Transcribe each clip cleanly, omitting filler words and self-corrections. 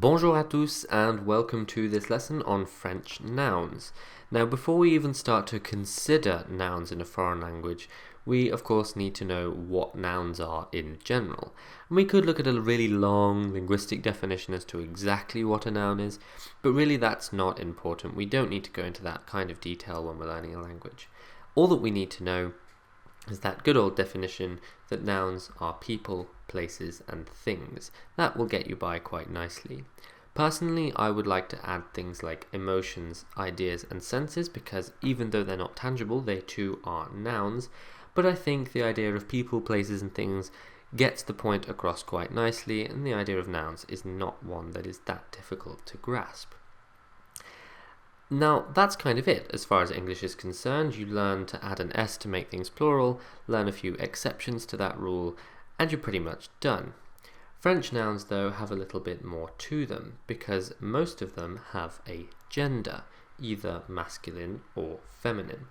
Bonjour à tous and welcome to this lesson on French nouns. Now before we even start to consider nouns in a foreign language, we of course need to know what nouns are in general. And we could look at a really long linguistic definition as to exactly what a noun is, but really that's not important. We don't need to go into that kind of detail when we're learning a language. All that we need to know is that good old definition that nouns are people, places, and things. That will get you by quite nicely. Personally, I would like to add things like emotions, ideas, and senses because even though they're not tangible, they too are nouns. But I think the idea of people, places, and things gets the point across quite nicely, and the idea of nouns is not one that is that difficult to grasp. Now, that's kind of it as far as English is concerned. You learn to add an S to make things plural, learn a few exceptions to that rule, and you're pretty much done. French nouns, though, have a little bit more to them, because most of them have a gender, either masculine or feminine.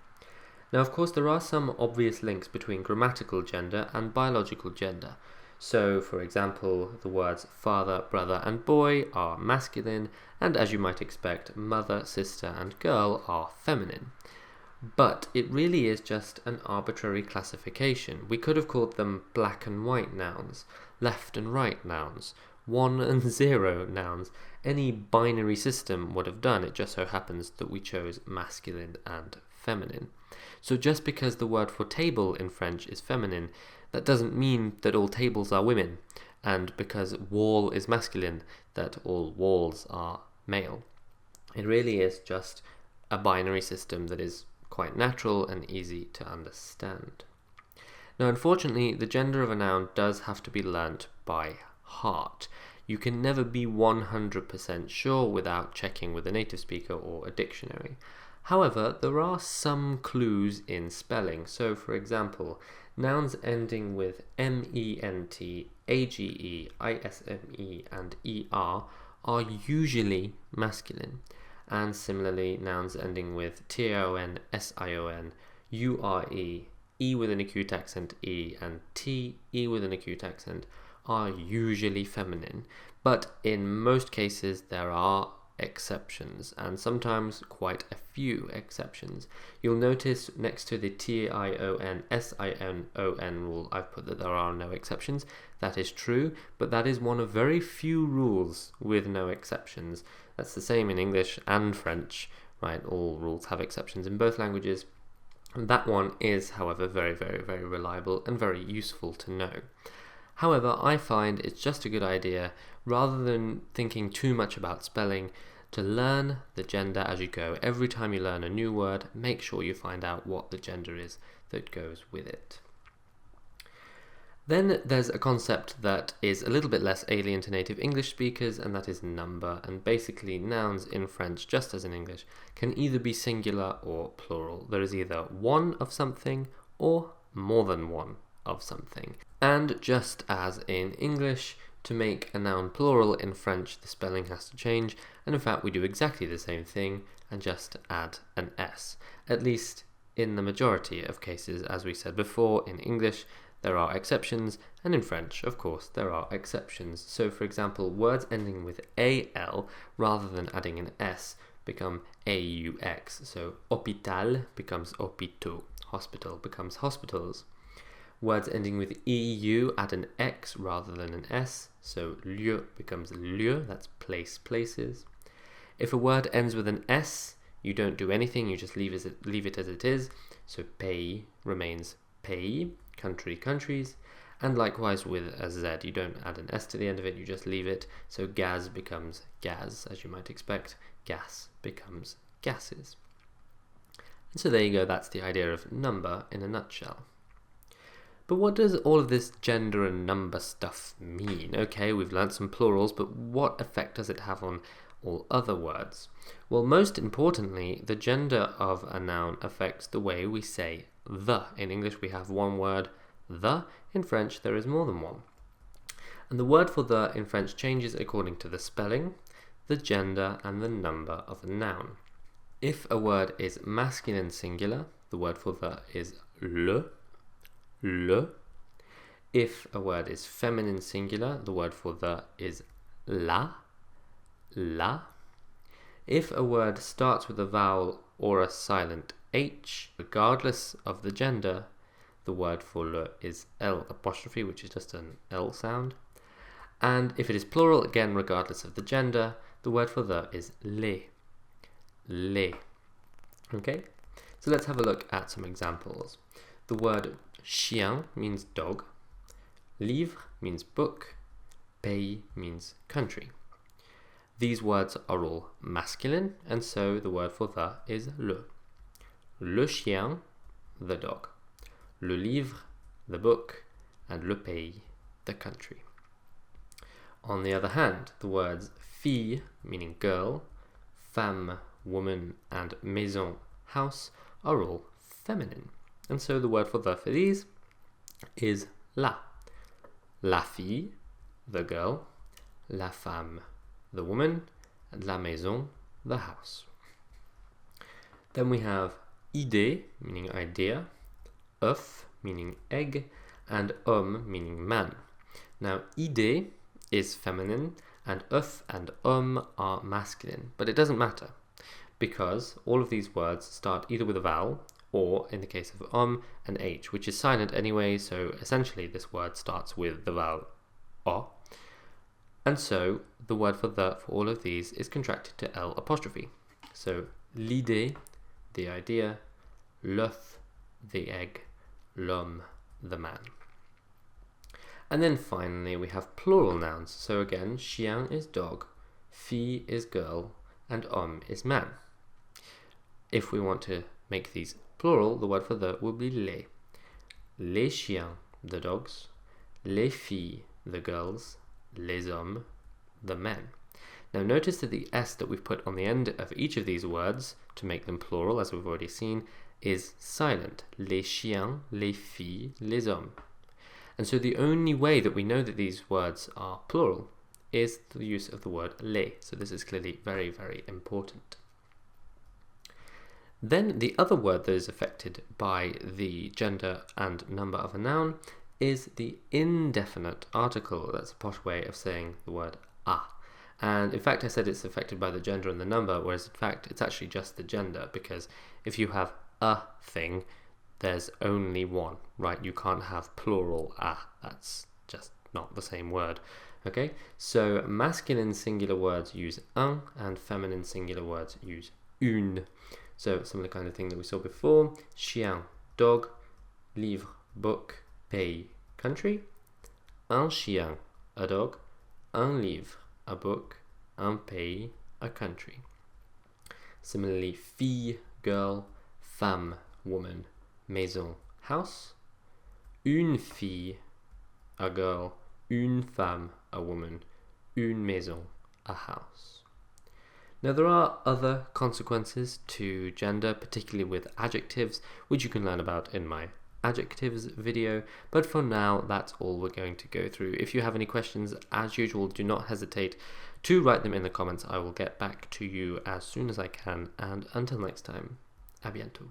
Now, of course, there are some obvious links between grammatical gender and biological gender. So, for example, the words father, brother, and boy are masculine, and as you might expect, mother, sister, and girl are feminine. But it really is just an arbitrary classification. We could have called them black and white nouns, left and right nouns, 1 and 0 nouns. Any binary system would have done. It just so happens that we chose masculine and feminine. So just because the word for table in French is feminine, that doesn't mean that all tables are women, and because wall is masculine, that all walls are male. It really is just a binary system that is quite natural and easy to understand. Now, unfortunately, the gender of a noun does have to be learnt by heart. You can never be 100% sure without checking with a native speaker or a dictionary. However, there are some clues in spelling. So, for example, nouns ending with ment, age, isme, and er are usually masculine. And similarly, nouns ending with ton, sion, ure, e with an acute accent e, and te with an acute accent are usually feminine. But in most cases, there are exceptions, and sometimes quite a few exceptions. You'll notice next to the tion, sion rule, I've put that there are no exceptions. That is true, but that is one of very few rules with no exceptions. That's the same in English and French, right? All rules have exceptions in both languages. That one is, however, very, very, very reliable and very useful to know. However, I find it's just a good idea, rather than thinking too much about spelling, to learn the gender as you go. Every time you learn a new word, make sure you find out what the gender is that goes with it. Then there's a concept that is a little bit less alien to native English speakers, and that is number. And basically, nouns in French, just as in English, can either be singular or plural. There is either one of something or more than one of something. And just as in English, to make a noun plural in French, the spelling has to change, and in fact we do exactly the same thing and just add an S. At least in the majority of cases, as we said before. In English there are exceptions, and in French, of course, there are exceptions. So for example, words ending with al rather than adding an S become aux. So hôpital becomes hôpitaux, hospital becomes hospitals. Words ending with EU add an X rather than an S, so lieu becomes lieu, that's place, places. If a word ends with an S, you don't do anything, you just leave it as it is, so pays remains pays, country, countries, and likewise with a Z, you don't add an S to the end of it, you just leave it, so gaz becomes gaz, as you might expect, gas becomes gases. And so there you go, that's the idea of number in a nutshell. But what does all of this gender and number stuff mean? Okay, we've learnt some plurals, but what effect does it have on all other words? Well, most importantly, the gender of a noun affects the way we say the. In English, we have one word, the. In French, there is more than one. And the word for the in French changes according to the spelling, the gender, and the number of the noun. If a word is masculine singular, the word for the is le. If a word is feminine singular, the word for the is la. la. If a word starts with a vowel or a silent H, regardless of the gender, the word for le is L apostrophe, which is just an L sound. And if it is plural, again, regardless of the gender, the word for the is les. Les. Okay? So let's have a look at some examples. The word chien means dog. Livre means book. Pays means country. These words are all masculine, and so the word for the is le. Le chien, the dog. Le livre, the book. And le pays, the country. On the other hand, the words fille, meaning girl, femme, woman, and maison, house, are all feminine. And so the word for the for these is la. La fille, the girl, la femme, the woman, and la maison, the house. Then we have idée, meaning idea, œuf, meaning egg, and homme, meaning man. Now, idée is feminine, and œuf and homme are masculine, but it doesn't matter, because all of these words start either with a vowel, or, in the case of homme, an H, which is silent anyway, so essentially this word starts with the vowel o. And so the word for the for all of these is contracted to L apostrophe. So l'idée, the idea, l'œuf, the egg, l'homme, the man. And then finally we have plural nouns. So again, chien is dog, fille is girl, and homme is man. If we want to make these plural, the word for the will be les. Les chiens, the dogs, les filles, the girls, les hommes, the men. Now notice that the S that we've put on the end of each of these words to make them plural, as we've already seen, is silent. Les chiens, les filles, les hommes. And so the only way that we know that these words are plural is the use of the word les. So this is clearly very, very important. Then the other word that is affected by the gender and number of a noun is the indefinite article. That's a posh way of saying the word a. And in fact I said it's affected by the gender and the number, whereas in fact it's actually just the gender, because if you have a thing, there's only one, right? You can't have plural a. That's just not the same word. Okay, so masculine singular words use un, and feminine singular words use une. So some of the kind of thing that we saw before: chien, dog; livre, book; pays, country; un chien, a dog; un livre, a book; un pays, a country. Similarly, fille, girl; femme, woman; maison, house; une fille, a girl; une femme, a woman; une maison, a house. Now there are other consequences to gender, particularly with adjectives, which you can learn about in my adjectives video, but for now that's all we're going to go through. If you have any questions, as usual, do not hesitate to write them in the comments. I will get back to you as soon as I can, and until next time, à bientôt.